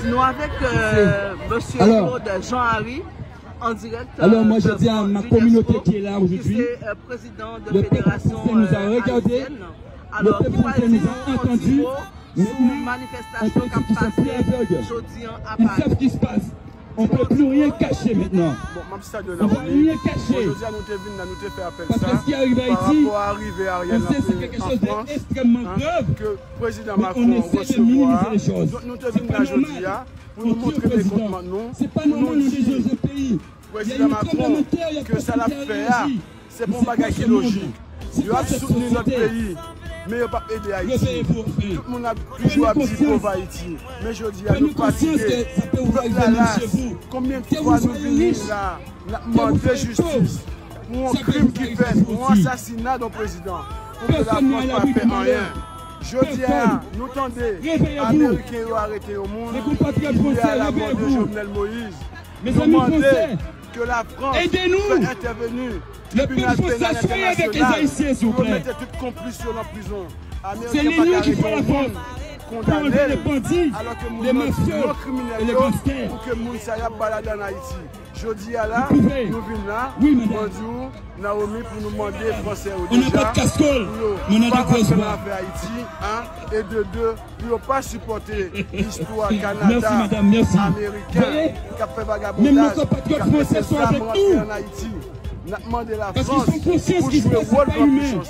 Nous avec monsieur Claude Jean-Henri en direct. Alors moi je dis à ma communauté qui est là aujourd'hui, président de fédération nous a regardé, alors le peuple nous a entendu, mais une manifestation qui a passé aujourd'hui à Paris. Ils savent ce qui se passe. On ne peut plus rien cacher maintenant. Bon, on ne peut rien cacher. Aujourd'hui, nous fait appel parce que ce qui arrive à Haïti, on sait c'est quelque chose d'extrêmement grave. Que le président mais Macron on essaie de minimiser les choses. Donc nous te venons aujourd'hui pour nous montrer des comptes nous. C'est pas normal dans des pays. Président Macron, que ça l'a fait, c'est pour bagage qui est logique. Il a soutenu notre pays. Mais il n'a pas aidé Haïti. Tout le monde a toujours dit pour Haïti. Mais je dis à nous fatigués. Combien de fois nous venons là, demander justice pour un crime qui fait, pour un assassinat d'un président, pour que la France ne fasse rien. Je dis à nous tendez, Américains ont arrêté au monde, il y a la mort de Jovenel Moïse. Nous demandons que la France soit intervenue. Le peuple faut s'assurer avec les Haïtiens, s'il vous plaît. Mettez toute complicité en prison. C'est l'Union qui fait la France. Condamner les bandits, les mafieux et les gangsters. Pour que moun sa y balade en Haïti. Je dis à là, nous venons là, bonjour, Naomi, pour nous demander français au déjà. On n'a pas de cascole, mais on a de cause pour Haïti, et de deux, pour ne pas supporter l'histoire Canada, merci, madame, merci. Américain, qui a fait vagabondage, même nos compatriotes français sont avec nous. En Haïti. N'a demandé la parce France qu'ils sont conscients qu'ils pour jouer rôle pas humain.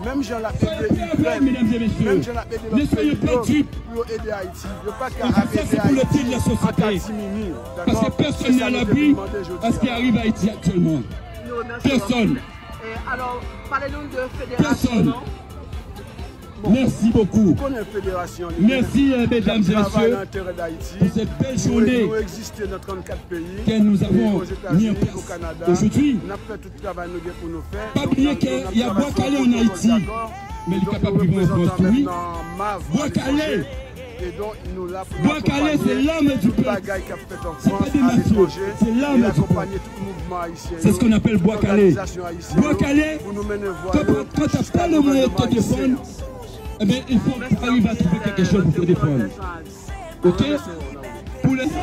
Même j'en ai aidé l'Ukraine, même j'en ai aidé le pays pour aider Haïti. Je ne veux pas qu'à aider Haïti en catimini. Parce que personne n'est à l'abri à ce qui arrive à Haïti actuellement. Personne. Alors, parlez-nous de fédération, non? Merci beaucoup. Merci mesdames et messieurs pour cette belle journée que nous avons mis en place aujourd'hui. Pas oublier qu'il y a Bois-Calais en Haïti, mais il est capable de vivre en oui. Bois-Calais, Bois-Calais c'est l'âme du peuple. C'est pas des mafieux, c'est l'âme du peuple. C'est ce qu'on appelle Bois-Calais. Bois-Calais, quand tu n'as pas le moyen de te défendre, eh bien, il faut arriver à trouver quelque chose pour te défendre. Ok? Pour les autres,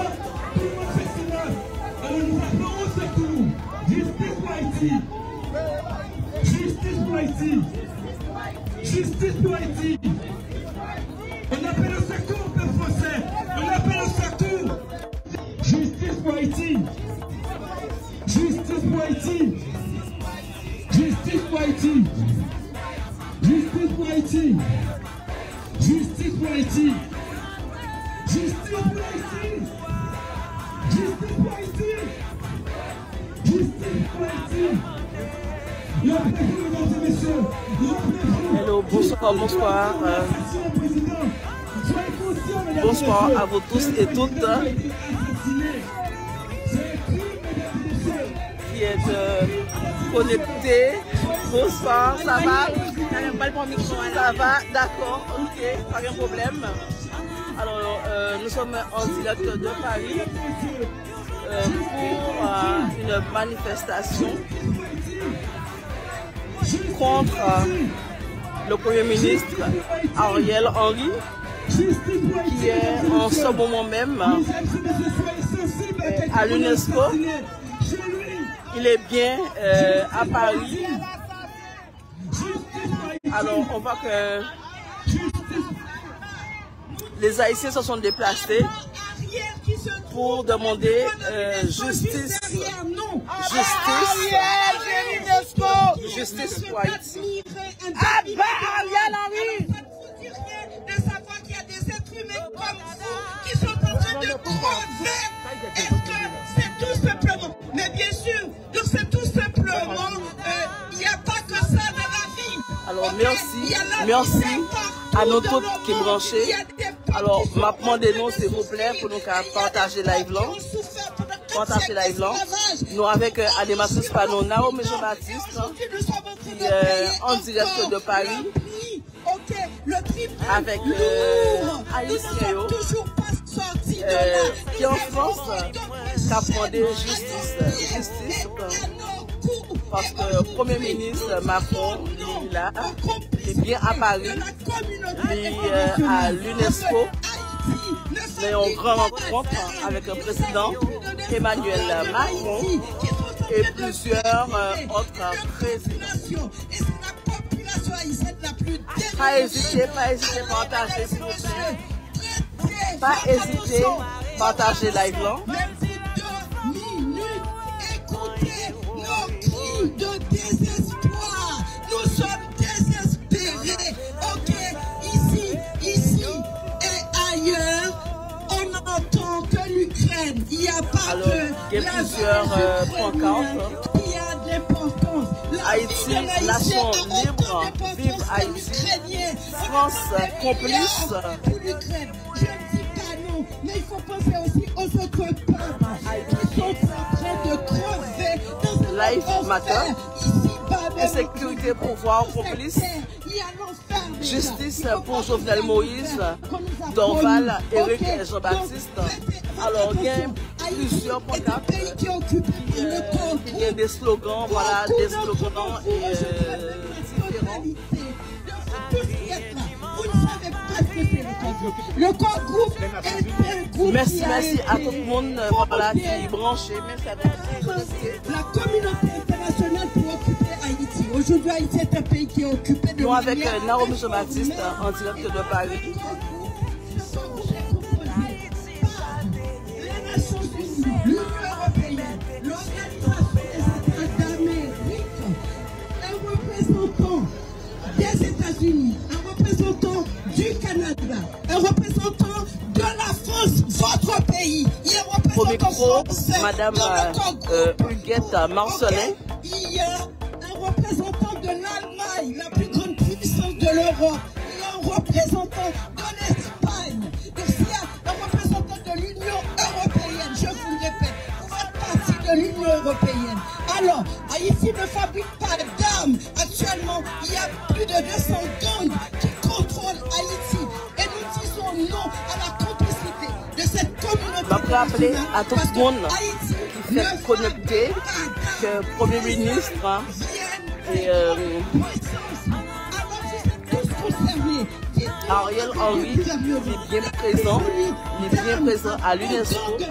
alors nous appelons au secours. Justice pour Haïti. Justice pour Haïti. Justice pour Haïti. On appelle au secours, peuple français. On appelle au secours. Justice pour Haïti. Justice pour Haïti. Justice pour Haïti. Justice pour Haïti. Justice pour Haïti. Justice pour Haïti. Justice pour Haïti. Justice pour Haïti. Hello, bonsoir, bonsoir. Bonsoir à vous tous et toutes qui êtes connectés. Bonsoir, ça va? Ça va, d'accord, ok, pas de problème. Alors, nous sommes en direct de Paris pour une manifestation contre le Premier ministre Ariel Henry, qui est en ce moment même à l'UNESCO. Il est bien à Paris. Alors, on voit que les Haïtiens se sont déplacés pour demander justice. Justice pour Haïti. Ariel Henry! De savoir qu'il y a des êtres humains comme vous qui sont en train de crever. Est-ce que c'est tout simplement, mais bien sûr, donc c'est tout simplement, il n'y a pas que ça dans la vie. Alors merci à nous tous qui branchés. Alors, m'a demandé nous s'il vous plaît pour nous partager live là. Partager live là. Nous avec Ademasus Pano, Naomi Jean-Baptiste, qui est en direct de Paris. Avec Haïtien qui en France qui a demandé justice. Parce que le Premier ministre Macron, il est là, il est bien à Paris, il est à l'UNESCO mais une grande rencontre avec le président Emmanuel Macron et plusieurs autres présidents. Pas hésiter, à partager s'il vous plaît. Pas hésiter, partager live là. Écoutez nos cris de désespoir. Nous sommes désespérés. Ok, ici et ailleurs, on entend que l'Ukraine, il n'y a pas alors, que il y a plusieurs pancartes. Il y a de l'importance. Haïti, nation libre, vive Haïti. France complice. Pour l'Ukraine, je ne dis pas non, mais il faut penser aussi aux autres peuples qui sont en train de crever dans un Life Matter. Insécurité, pouvoir complice. Justice pour Jovenel Moïse, Dorval, Eric et Jean-Baptiste. Alors, il y a plusieurs pancartes. Il y a des slogans, voilà, des slogans différents. Le corps groupe est un groupe. Merci à tout le monde voilà, qui est branché. Merci à tous. La communauté internationale pour occuper Haïti. Aujourd'hui, Haïti est un pays qui est occupé de. Nous avec Naomi Jean-Baptiste en direct de Paris. Les Nations Unies, l'Union européenne, l'Organisation des États d'Amérique, un représentant des États-Unis, un représentant du Canada, un représentant de la France, votre pays. Il y a un représentant français, Madame Huguette Marcelin. Il y a un représentant de l'Allemagne, la plus grande puissance de l'Europe. Il y a un représentant de l'Espagne. Il y a un représentant de l'Union européenne. Je vous le répète, vous faites partie de l'Union européenne. Alors, Haïti ne fabrique pas d'armes. Actuellement, il y a plus de 200 gangs qui contrôlent Haïti. Et nous disons non à la complicité de cette communauté. Je vais rappeler à tout le monde qui fait connecter que le Premier ministre et Ariel Henry est bien présent à l'UNESCO. Qui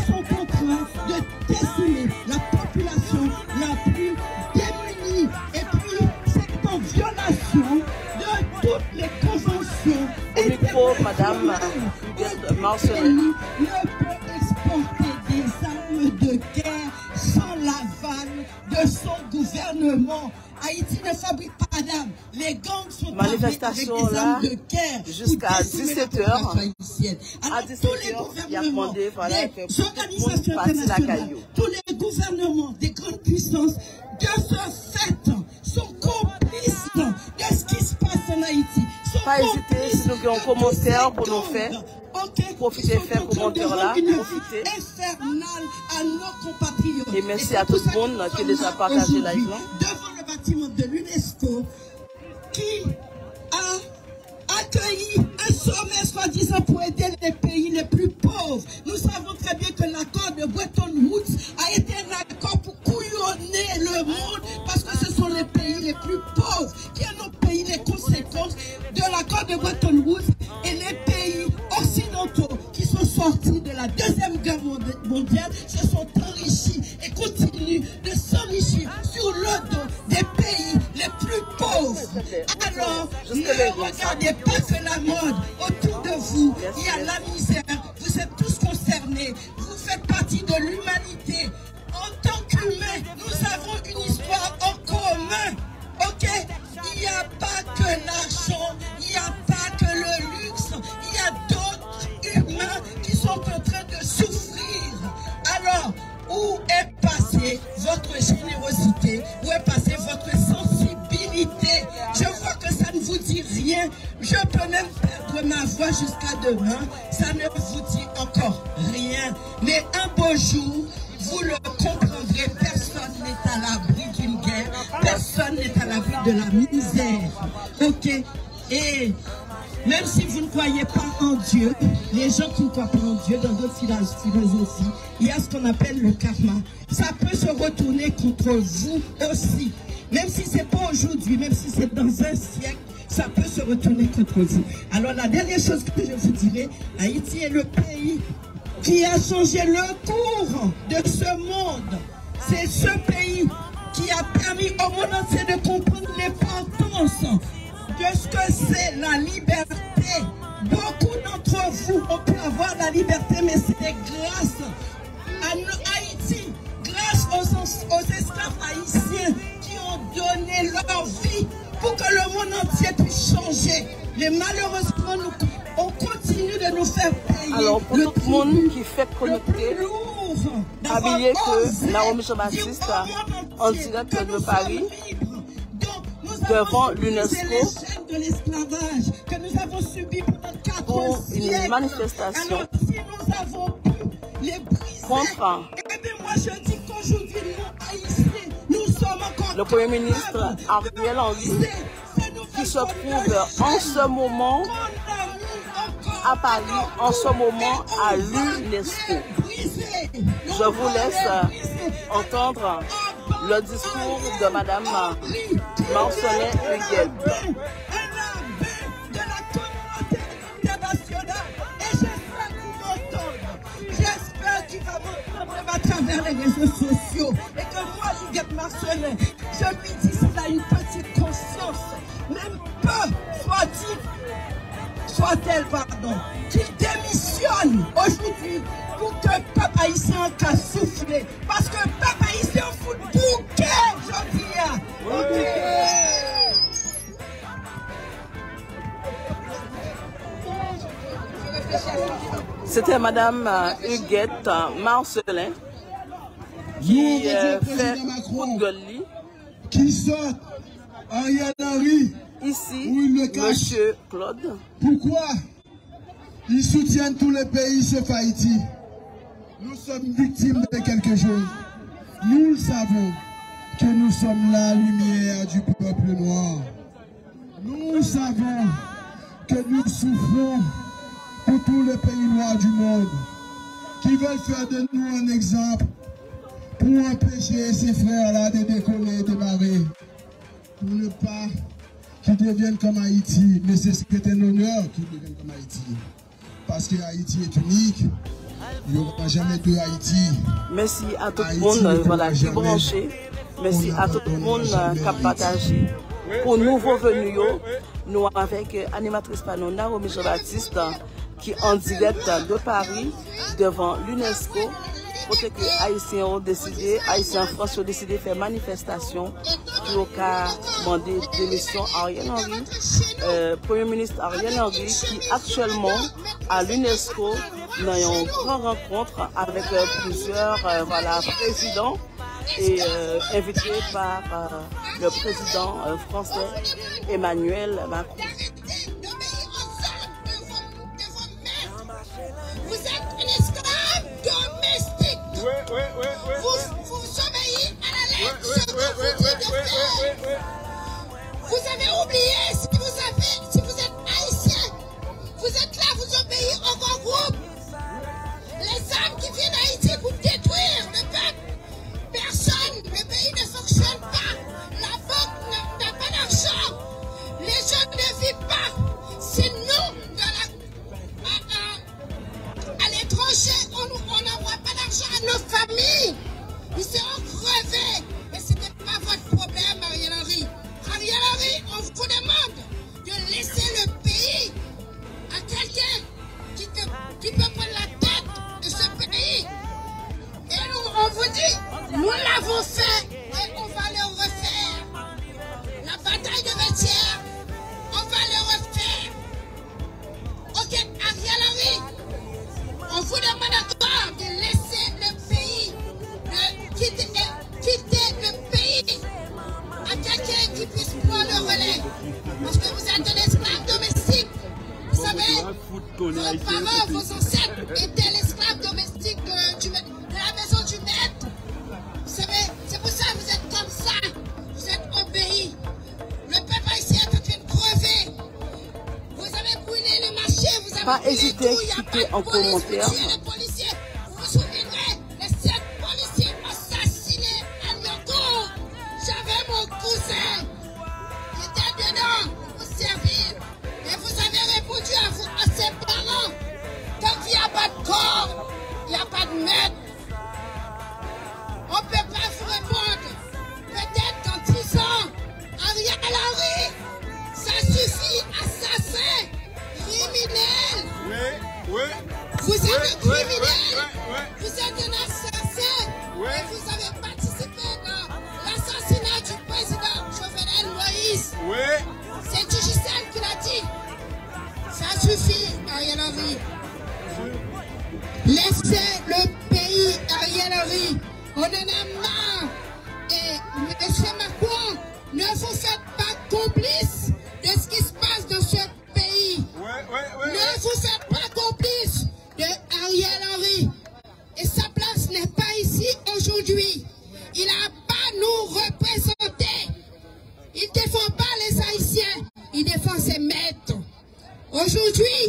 sont en train de décimer la population la plus démunie et puis c'est en violation de toutes les conventions. Au micro, Madame Huguette Marcelin. Ne peut exporter des armes de guerre sans l'aval de son gouvernement. Haïti ne fabrique pas d'armes. Les gangs sont manifestation avec des armes là de guerre jusqu'à 17h. À 17h, il y a demandé voilà, que les organisations internationales, tous les gouvernements des grandes puissances de ce fait sont complices de ce qui se passe en Haïti. Pas hésiter si nous avons un commentaire pour nous faire. Profitez de faire commentaire là. Profitez. À nos compatriotes. Et merci à tout le monde qui a déjà partagé la live. Devant le bâtiment de l'UNESCO qui a accueilli un sommet soi-disant pour aider les pays les plus pauvres. Nous savons très bien que l'accord de Bretton Woods a été un accord pour couillonner le monde parce que ce sont les pays les plus pauvres qui ont payé les conséquences de l'accord de Bretton Woods et les pays occidentaux qui sont sortis de la Deuxième Guerre mondiale se sont enrichis et continuent de s'enrichir sur le dos des pays les plus pauvres. Alors, ne regardez pas que la mode autour de vous. Il y a la misère. Vous êtes tous concernés. Vous faites partie de l'humanité. En tant qu'humains, nous avons une histoire en commun. Ok? Il n'y a pas que l'argent. Il n'y a pas que le luxe. Il y a d'autres humains qui sont en train de souffrir. Alors, où est passée votre générosité? Où est passée votre sensibilité? Je vois que ça ne vous dit rien. Je peux même perdre ma voix jusqu'à demain. Ça ne vous dit encore rien. Mais un beau jour, vous le comprendrez. Personne n'est à l'abri d'une guerre. Personne n'est à l'abri de la misère. Ok? Et même si vous ne croyez pas en Dieu, les gens qui ne croient pas en Dieu, dans d'autres philosophies, il y a ce qu'on appelle le karma. Ça peut se retourner contre vous aussi. Même si ce n'est pas aujourd'hui, même si c'est dans un siècle, ça peut se retourner contre vous. Alors la dernière chose que je vous dirai, Haïti est le pays qui a changé le cours de ce monde. C'est ce pays qui a permis au monde entier de comprendre l'importance de ce que c'est la liberté. Beaucoup d'entre vous ont pu avoir la liberté, mais c'est grâce à Haïti, grâce aux esclaves haïtiens qui ont donné leur vie pour que le monde entier puisse changer. Mais malheureusement, on continue de nous faire payer. Alors, pour tout le monde qui fait connecter, habillé que Naomi Jean-Baptiste en direct de Paris, devant l'UNESCO, pour une manifestation contre le Premier ministre Ariel Henry, qui se trouve en ce moment à Paris, en ce moment à l'UNESCO. Je vous laisse entendre le discours de Madame Marcelin Huguette. J'espère qu'il va m'entendre à travers les réseaux sociaux et que moi, Huguette Marcelin, je lui dis qu'il a une petite conscience, même peu soit-elle, qu'il démissionne aujourd'hui pour que le peuple haïtien a soufflé. Parce que le peuple haïtien fout le bouquet aujourd'hui. C'était Madame Huguette Marcelin qui fait coup de gueule qui sort Ariel Henry. Ici, Monsieur Claude. Pourquoi ils soutiennent tous les pays sauf Haïti? Nous sommes victimes de quelque chose. Nous le savons que nous sommes la lumière du peuple noir. Nous savons que nous souffrons pour tous les pays noirs du monde qui veulent faire de nous un exemple pour empêcher ces frères-là de décoller et de démarrer. Pour ne pas qu'ils deviennent comme Haïti, mais c'est un honneur qu'ils deviennent comme Haïti. Parce que Haïti est unique, il n'y aura jamais deux Haïti. Merci à tout le monde voilà, qui est branché. Merci à tout le monde qui a partagé. Pour nouveau venus, nous avec animatrice Panon Naomi Jean-Baptiste qui est en direct de Paris devant l'UNESCO. Pour que les Haïtiens ont décidé, Haïtiens en France ont décidé de faire manifestation pour demander démission à Ariel Henry, Premier ministre Ariel Henry, qui actuellement à l'UNESCO dans une grande rencontre avec plusieurs présidents et invité par le président français Emmanuel Macron. Vous êtes un esclave domestique. Vous obéissez à la lettre ce que vous dites de faire. Vous avez oublié, si vous êtes haïtien, vous êtes là, vous obéissez au grand groupe. Les armes qui viennent d'Haïti pour détruire le peuple. Personne, le pays ne fonctionne pas. La banque n'a pas d'argent. Les gens ne vivent pas. C'est nous, à l'étranger, on n'envoie pas d'argent à nos familles. Ils seront crevés. Mais ce n'est pas votre problème, Ariel Henry. Ariel Henry, on vous demande de laisser le pays à quelqu'un qui peut prendre la tête de ce pays. Et nous, on vous dit, nous l'avons fait et on va le refaire. La bataille de Vétière, on va le refaire. Ok, Ariel Henry, on vous demande encore de laisser le pays, de quitter le pays à quelqu'un qui puisse prendre le relais. Parce que vous êtes un esclave domestique. Vous savez, vos parents, vos ancêtres étaient l'esclave domestique de la maison du maître. Vous savez, c'est pour ça que vous êtes comme ça. Vous êtes obéis. Le peuple haïtien est en train de crever. Vous avez brûlé le marché, vous avez Pas brûlé hésiter tout, il à n'y a cliquer pas en de police, commentaire. vous tuez les policiers. Vous vous souviendrez, les 7 policiers assassinés à Nyoko. J'avais mon cousin. Il était dedans pour vous servir. Vous êtes un criminel. Vous êtes un assassin. Et vous avez participé dans l'assassinat du président Jovenel Moïse. C'est Gisèle qui l'a dit. Ça suffit, Ariel Henry. Laissez le pays, Ariel Henry. On en a marre. Et M. Macron, ne vous faites pas complice de ce qui se passe dans ce pays. Ne vous faites pas complice de Ariel Henry. Et sa place n'est pas ici aujourd'hui. Il n'a pas nous représenter. Il ne défend pas les Haïtiens. Il défend ses maîtres. Aujourd'hui,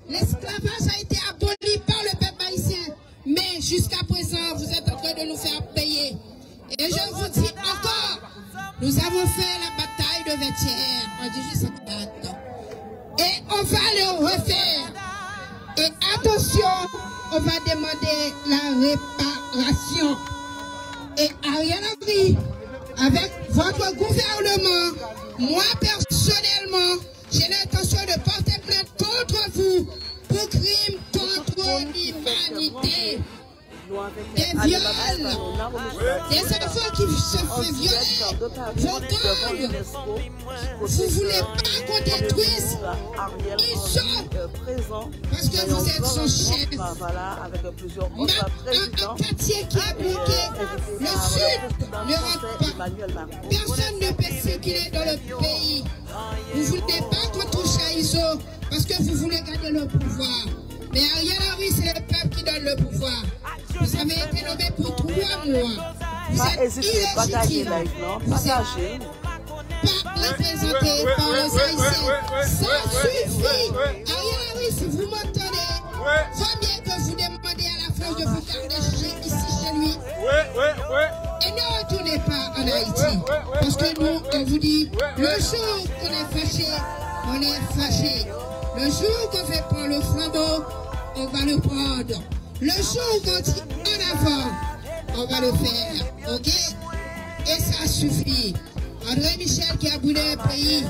l'esclavage a été aboli par le peuple haïtien. Mais jusqu'à présent, vous êtes en train de nous faire payer. Et je vous dis encore, nous avons fait la bataille de Vertières en 1804. Et on va le refaire. Et attention, on va demander la réparation. Et Ariel Henry, avec votre gouvernement, moi personnellement, j'ai l'intention de porter plainte contre vous pour crime contre l'humanité. Des viols, des enfants qui se font violer, vos gangs, vous ne voulez pas qu'on détruise, ils sont, parce que vous êtes son chef. Un quartier qui est bloqué, le sud ne rentre pas, personne ne peut circuler dans le pays. Vous ne voulez pas qu'on touche à ISO, parce que vous voulez garder le pouvoir. Mais Ariel Henry, c'est le peuple qui donne le pouvoir. Vous avez été nommé pour 3 mois. Vous êtes illégitime. Vous êtes pas représenté par les Haïtiens. Ça suffit. Ariel Henry, si vous m'entendez, faut bien que vous demandez à la France de vous garder ici chez lui. Et ne retournez pas en Haïti. Parce que nous, on vous dit, le jour qu'on est fâché, on est fâché. Le jour qu'on fait prendre le flambeau, on va le prendre. Le jour qu'on dit en avant, on va le faire. Ok? Et ça suffit. André Michel qui a brûlé le pays,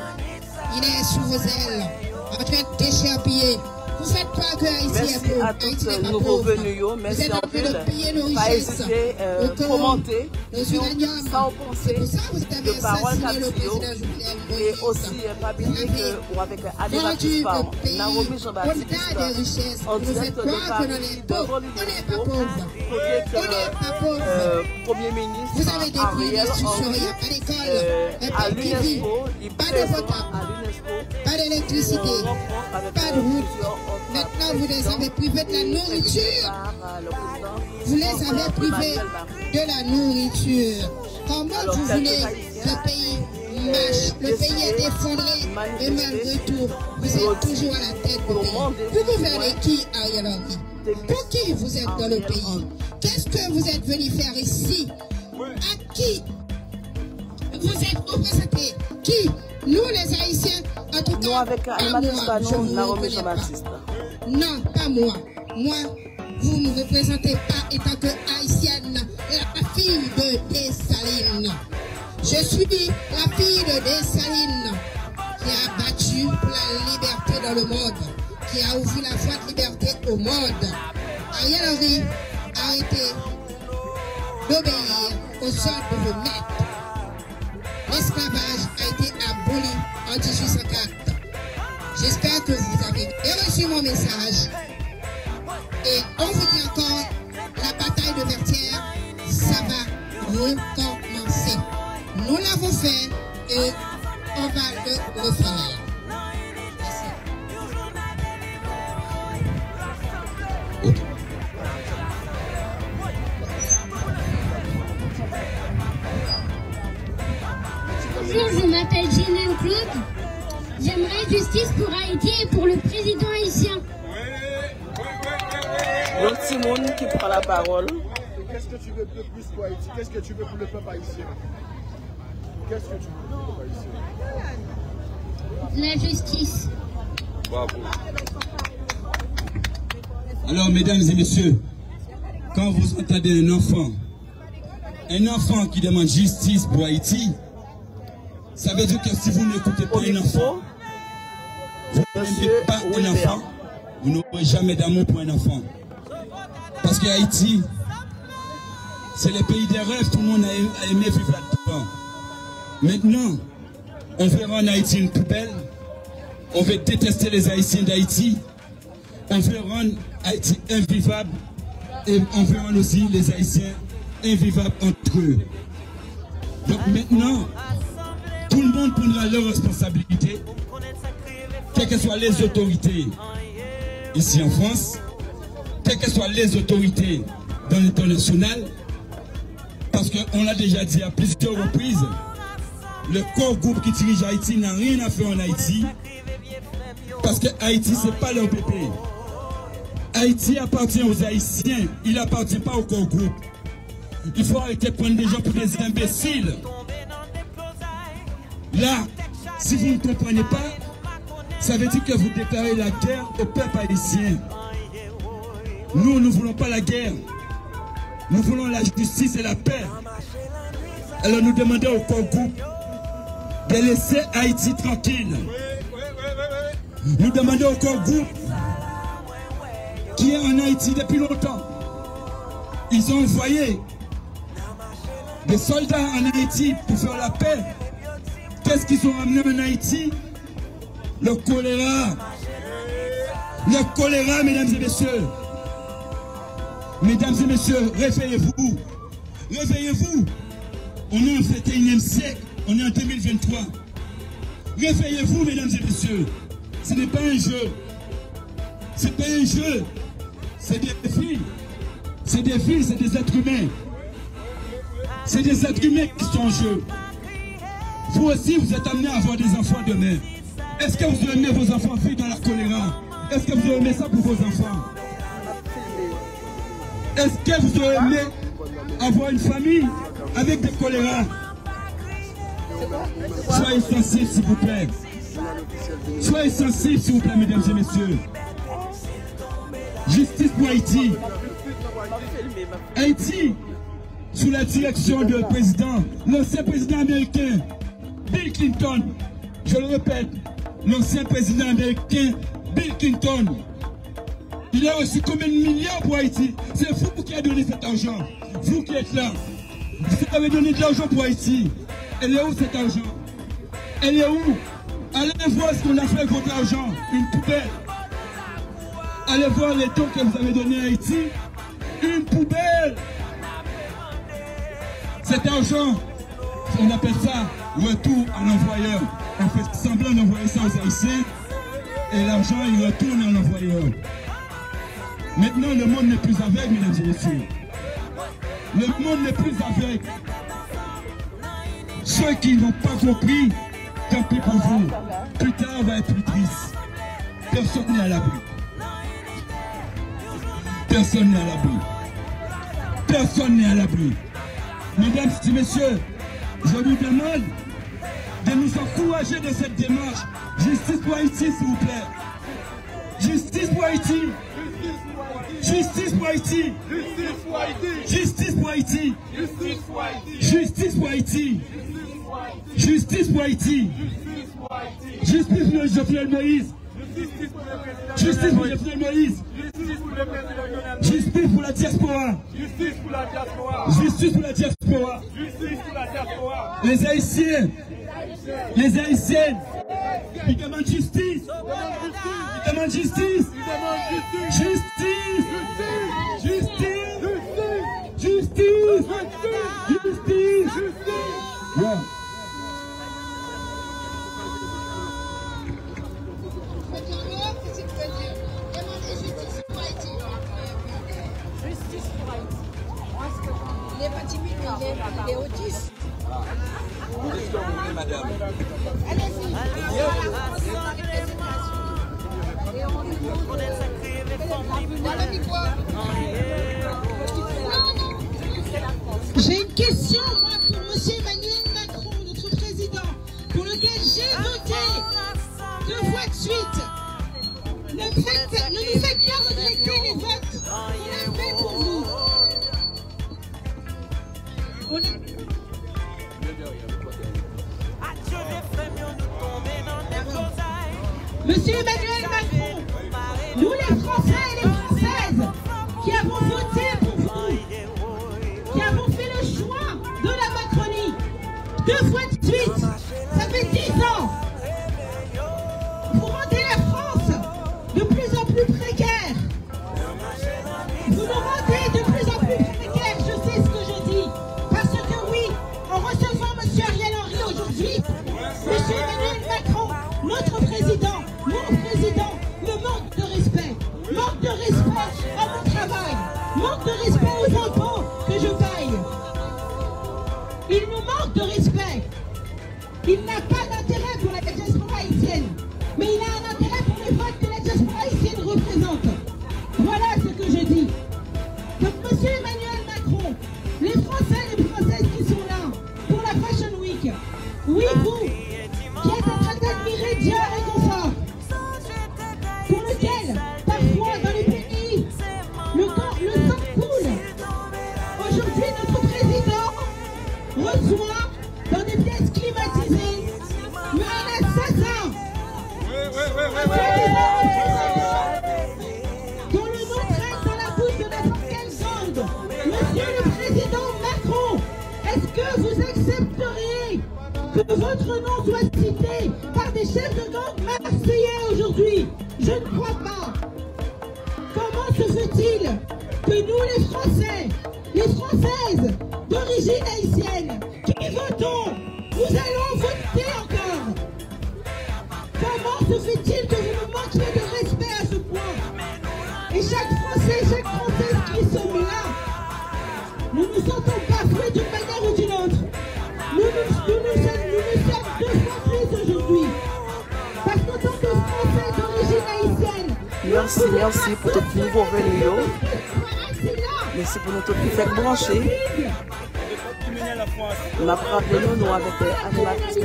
il est sous vos ailes, en train de décharpiller. Vous faites pas que Haïti est pauvre. Haïti n'est pas pauvre. Vous êtes en train de payer nos richesses. Commenter sur ça, on pensait de paroles captives et aussi pas oublier que avec Adébaptiste Parle, Naomi Jean-Baptiste, en direct de Paris, devant l'UNESCO, Premier ministre Ariel Henry à l'UNESCO, il présente à l'UNESCO, pas d'électricité, pas de route. Maintenant, vous les avez privés de la nourriture. Vous les avez privés de la nourriture. Comment vous voulez que le pays marche? Le pays est effondré et malgré tout, vous êtes toujours à la tête du pays. Vous gouvernez qui, Ariel Henry? Pour qui vous êtes dans le pays? Qu'est-ce que vous êtes venu faire ici? À qui vous êtes représenté? Qui? Nous les Haïtiens, en tout cas, avec moi, je vous reconnais pas. Non, pas moi. Moi, vous ne me représentez pas étant que haïtienne, la fille de Dessalines. Je suis la fille de Dessalines qui a battu pour la liberté dans le monde, qui a ouvert la voie de liberté au monde. Ariel Henry a arrêté d'obéir aux ordres de vos maîtres. L'esclavage a été aboli en 1804. J'espère que vous avez reçu mon message. Et on vous dit encore, la bataille de Vertières, ça va recommencer. Nous l'avons fait et on va le refaire. Merci. Bonjour, je m'appelle Gilles Claude. J'aimerais justice pour Haïti et pour le président haïtien. Le petit monde qui prend la parole. Qu'est-ce que tu veux de plus pour Haïti? Qu'est-ce que tu veux pour le peuple haïtien? Qu'est-ce que tu veux pour le peuple haïtien? La justice. Bravo. Alors, mesdames et messieurs, quand vous entendez un enfant qui demande justice pour Haïti, ça veut dire que si vous n'écoutez pas un enfant, vous n'aimez pas un enfant, vous n'aurez jamais d'amour pour un enfant. Parce que Haïti, c'est le pays des rêves, tout le monde a aimé vivre là-dedans. Maintenant, on verra en Haïti une poubelle, on veut détester les Haïtiens d'Haïti, on veut rendre Haïti invivable et on veut rendre aussi les Haïtiens invivables entre eux. Donc maintenant, tout le monde prendra leurs responsabilités, quelles que soient les autorités ici en France, quelles que soient les autorités dans l'international, parce qu'on l'a déjà dit à plusieurs reprises, le corps groupe qui dirige Haïti n'a rien à faire en Haïti, parce que Haïti, ce n'est pas leur bébé. Haïti appartient aux Haïtiens, il n'appartient pas au corps groupe. Il faut arrêter de prendre des gens pour des imbéciles. Là, si vous ne comprenez pas, ça veut dire que vous déclarez la guerre au peuple haïtien. Nous ne voulons pas la guerre. Nous voulons la justice et la paix. Alors nous demandons au corps groupe de laisser Haïti tranquille. Nous demandons au corps groupe qui est en Haïti depuis longtemps. Ils ont envoyé des soldats en Haïti pour faire la paix. Qu'est-ce qu'ils ont amené en Haïti? Le choléra. Le choléra, mesdames et messieurs. Mesdames et messieurs, réveillez-vous. Réveillez-vous. On est au 21e siècle. On est en 2023. Réveillez-vous, mesdames et messieurs. Ce n'est pas un jeu. Ce n'est pas un jeu. C'est des filles. C'est des filles, c'est des êtres humains. C'est des êtres humains qui sont en jeu. Vous aussi, vous êtes amenés à avoir des enfants demain. Est-ce que vous aimez vos enfants vivre dans la choléra? Est-ce que vous aimez ça pour vos enfants? Est-ce que vous aimez avoir une famille avec des choléras? Soyez sensibles, s'il vous plaît. Soyez sensibles, s'il vous plaît, mesdames et messieurs. Justice pour Haïti. Haïti, sous la direction du président, l'ancien président américain, Bill Clinton. Je le répète, l'ancien président américain, Bill Clinton. Il a reçu combien de milliards pour Haïti? C'est vous qui avez donné cet argent. Vous qui êtes là. Vous avez donné de l'argent pour Haïti. Elle est où cet argent? Elle est où? Allez voir ce qu'on a fait avec votre argent. Une poubelle. Allez voir les dons que vous avez donnés à Haïti. Une poubelle. Cet argent, on appelle ça retour à l'envoyeur. On fait semblant d'envoyer ça aux Haïtiens. Et l'argent, il retourne à l'envoyeur. Maintenant, le monde n'est plus aveugle, mesdames et messieurs. Le monde n'est plus aveugle. Ceux qui n'ont pas compris, tant pis pour vous. Plus tard, on va être plus triste. Personne n'est à l'abri. Personne n'est à l'abri. Personne n'est à l'abri. Mesdames et messieurs, je vous demande de nous encourager dans cette démarche. Justice pour Haïti, s'il vous plaît. Justice pour Haïti. Justice pour Haïti. Justice pour Haïti. Justice pour Haïti. Justice pour Haïti. Justice pour Jovenel Moïse. Justice pour Jovenel Moïse. Justice pour la diaspora. Justice pour la diaspora. Les Haïtiens. Les Haïtiennes. Ils demandent justice. Ils demandent justice. Justice. Justice. Justice. Justice. Yeah. Il n'est pas timide, il est autiste. Madame. Allez-y. J'ai une question, moi, pour M. Emmanuel Macron, notre président, pour lequel j'ai voté 2 fois de suite. Ne nous faites pas regretter les votes qu'on a fait pour vous. Monsieur Emmanuel Macron, nous les Vous nous rendez de plus en plus précaires, je sais ce que je dis. Parce que oui, en recevant M. Ariel Henry aujourd'hui, M. Emmanuel Macron, notre président, mon président, me manque de respect. Manque de respect à mon travail. Manque de respect aux impôts que je paye. Il nous manque de respect. Il n'a pas d'intérêt pour la diaspora haïtienne, mais il a un intérêt pour les votes que la diaspora haïtienne représente. Voilà ce que je dis. Donc, M. Emmanuel Macron, les Français et les Françaises qui sont là pour la Fashion Week, oui, vous, qui êtes en train d'admirer Dior et confort, pour lequel, parfois, dans les pays, le sang coule. Aujourd'hui, notre président reçoit dans des pièces climatisées un assassin dont le nom traîne dans la bouche de n'importe quelle gang. Monsieur le Président Macron, est-ce que vous accepteriez que votre nom soit cité par des chefs de gang marseillais aujourd'hui? Je ne crois pas. Comment se fait-il que nous, les Français, les Françaises d'origine haïtienne, qui votons, nous allons voter encore? Comment se fait-il que vous nous manquiez de respect à ce point? Et chaque Français, chaque Française qui sommes là, nous nous sentons bafoués d'une manière ou d'une autre. Nous sommes deux fois plus aujourd'hui. Parce qu'en tant que Français d'origine haïtienne, merci pour tout nouveau venu. Merci pour nous tous qui fait brancher. On a rappelé nous avec animatrice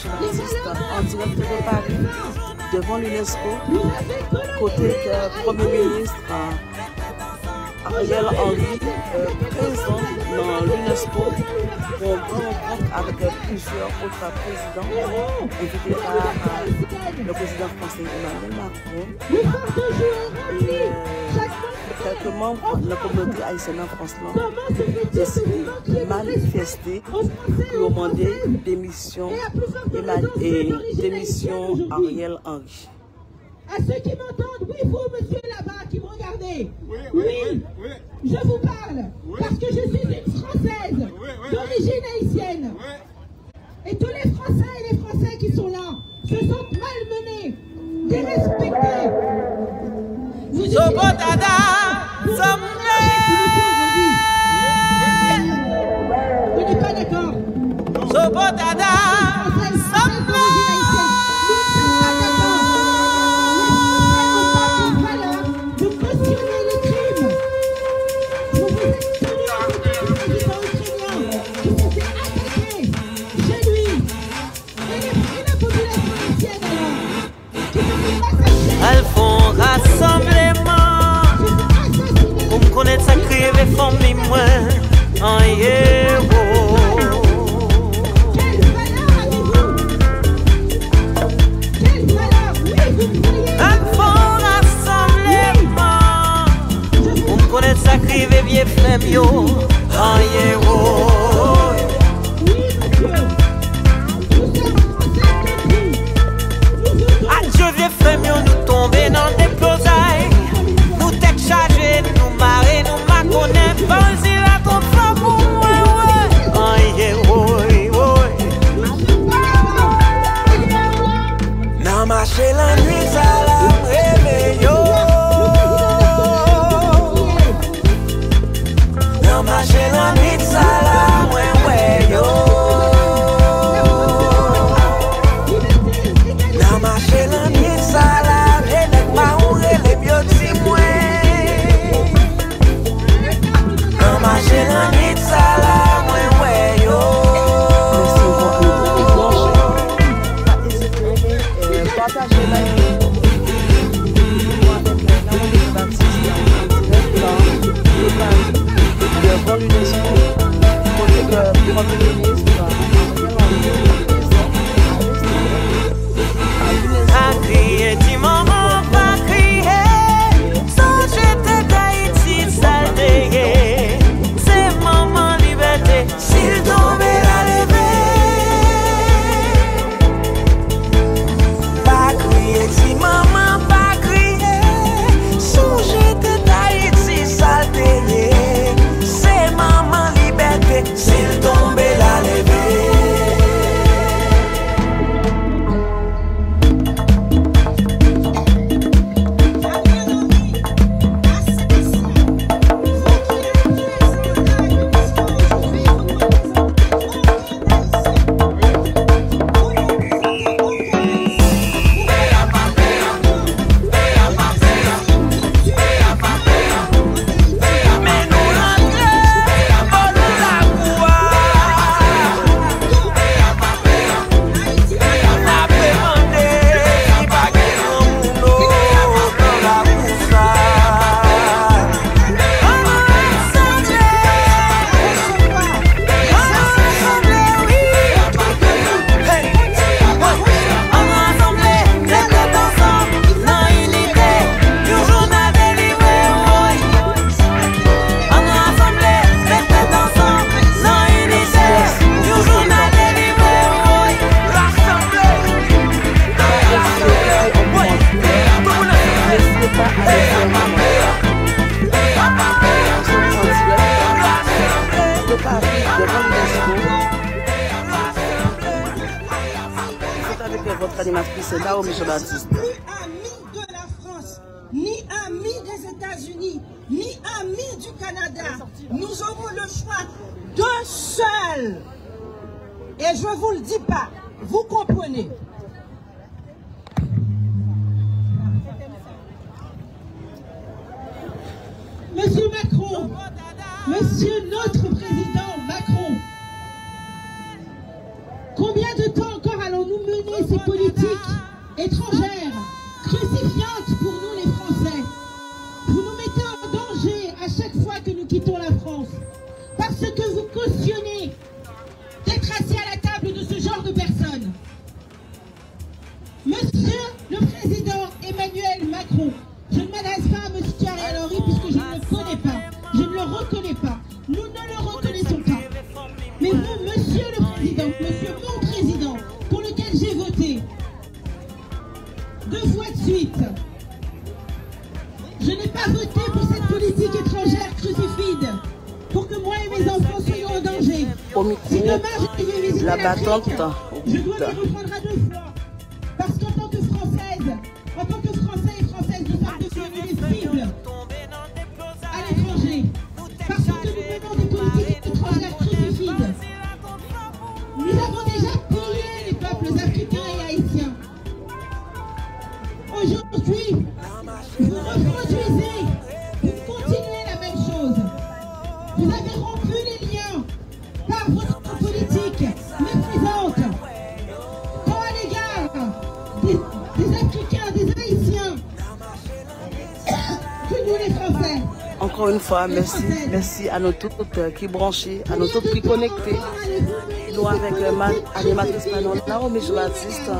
journaliste en direct de Paris devant l'UNESCO, côté Premier ministre Ariel Henry, présent dans l'UNESCO, pour rencontre avec plusieurs autres présidents, invités par le président français Emmanuel Macron et quelques membres de la communauté haïtienne en France décidé de manifester pour demander démission Ariel Henry. À ceux qui m'entendent, oui, vous, monsieur là-bas, qui me regardez, oui, je vous parle, parce que je suis une Française d'origine haïtienne. Et tous les Français et les Français qui sont là se sentent malmenés, dérespectés. Vous dites vous n'êtes pas d'accord. Elles font rassemblement pour me connaître ça crier les familles moi en héros. Elles font rassemblement pour me connaître ça crier vieux flemme yo en héros. Nous tomber dans des plosailles, nous tech chargés, nous marrer, nous maconner, penser la ton femme pour moi, n'a marché la nuit, ça la réveillon. N'a marché la nuit, ça la animatrice Naomi Jean-Baptiste. Plus amis de la France, ni amis des États-Unis, ni amis du Canada. Nous aurons le choix d'un seul. Et je vous le dis pas, vous comprenez. Monsieur Macron, Monsieur notre président Macron, combien de temps encore allons-nous mener ces politiques étrangères, crucifiantes pour nous les Français? Vous nous mettez en danger à chaque fois que nous quittons la France, parce que vous cautionnez d'être assis à la table de ce genre de personnes. Monsieur le président Emmanuel Macron, je ne m'adresse pas à monsieur Ariel Henry puisque je ne le connais pas, je ne le reconnais pas, nous ne le reconnaissons pas. Mais vous, monsieur le président, monsieur mon président, pour lequel j'ai voté 2 fois de suite, je n'ai pas voté pour cette politique étrangère crucifide, pour que moi et mes enfants soyons en danger. Au micro, c'est dommage que j'ai visité la l'Afrique. battante. Je dois les reprendre à 2 fois. Parce qu'en tant que Française, en tant que Français et Françaises, nous sommes devenus des cibles à l'étranger. Parce que nous menons des politiques étrangères crucifides. Nous avons déjà pillé les peuples africains et haïtiens. Aujourd'hui, vous reproduisez, vous continuez la même chose. Vous avez rompu les liens par votre politique méprisante. Quand à l'égard des Africains, des Haïtiens, que nous les Français. Encore une fois, merci à nous toutes qui branchées, à nous toutes qui connectées. Nous avec animatrice Naomi Jean-Baptiste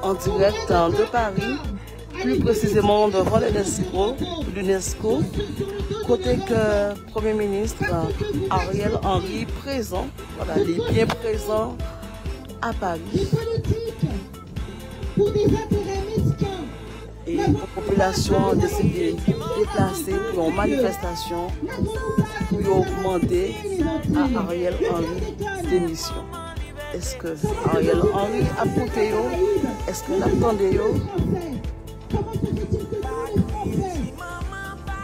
en direct de Paris, plus précisément devant l'UNESCO, côté que Premier ministre Ariel Henry présent, voilà, il est bien présent à Paris. Pour des intérêts mesquins. Et la population décide de déplacer pour une manifestation pour demander à Ariel Henry démission. Est-ce que Ariel Henry a porté? Est-ce que l'attendait? Comment se fait-il que nous, les Français,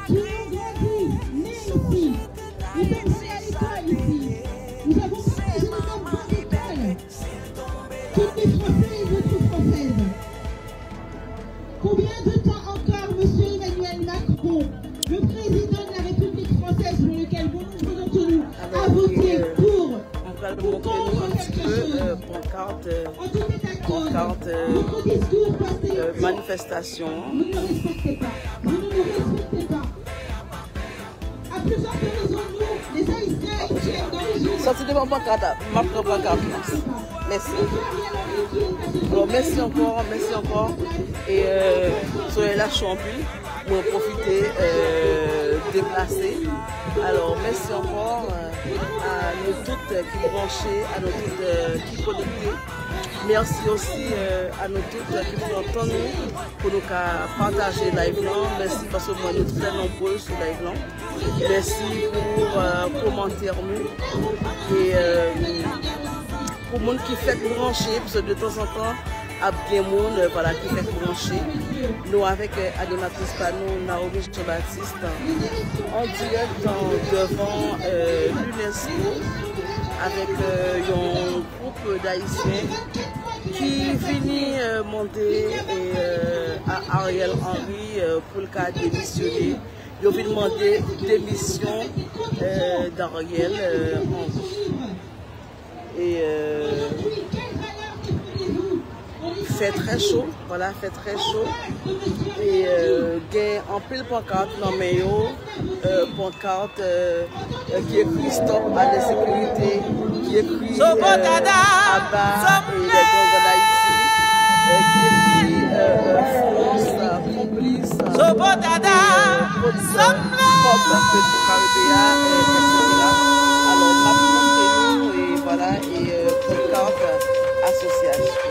qui ont grandi, nés ici, nous sommes allés à l'école ici, nous avons partagé les mêmes bancs d'école, tous les Français et d'autres Françaises. Combien de temps encore, monsieur Emmanuel Macron, le président de la République française, pour lequel bon nombre d'entre nous a voté pour contre quelque chose? En tout état de cause, votre discours passé manifestation. vous ne le respectez pas. Vous ne le respectez pas. À plusieurs raisons, nous, les Haïtiens haïtiennes d'origine. Sortez de mon pancarte, ma propre pancarte. Merci. Alors, merci encore. Et soyez là, champion, pour profiter, déplacer. Alors, merci encore à nous toutes qui branchées, à nous toutes qui connectées. Merci aussi à nous toutes qui nous entendent pour nous partager live là. Merci parce que moi, nous sommes très nombreux sur live là. Merci pour commentaires et pour les gens qui fait brancher, parce que de temps en temps, il y a bien de monde voilà, qui fait brancher. Nous avec animatrice Panou, Naomi Jean-Baptiste, en direct devant l'UNESCO avec un groupe d'Haïtiens qui finit monter à Ariel Henry pour le cas démissionner. Ils ont demandé démission d'Ariel Henry. Et fait très chaud, voilà, fait très chaud. Et gain en pile pancarte dans mes pancarte qui écrit stop à l'insécurité, qui écrit Abba et les gangs d'Haïti, qui écrit France complice, alors et voilà, et pancarte association.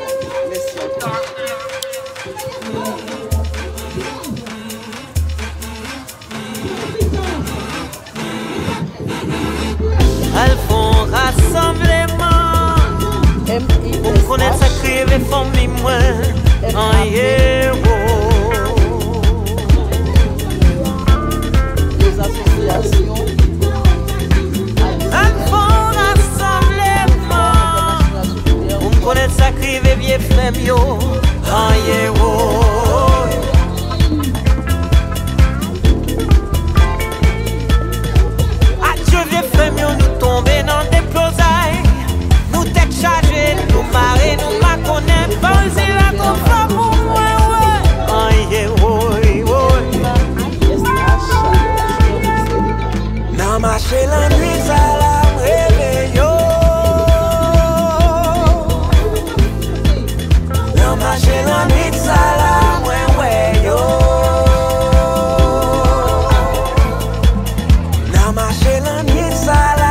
Merci encore. Elles font rassemblement pour connaître sa crise. sacrivé famille moi en héros. Les associations. Un bon rassemblement. On me connaît sacrivé vieux frère yo en héros. Nous tomber dans des plosailles, nous tête chargée, nous marrer, nous ma connaît pas, c'est la confort pour moi, ouais. N'a marché la nuit, ça la réveillon. N'a marché la nuit, ça la réveillon. N'a marché la nuit, ça la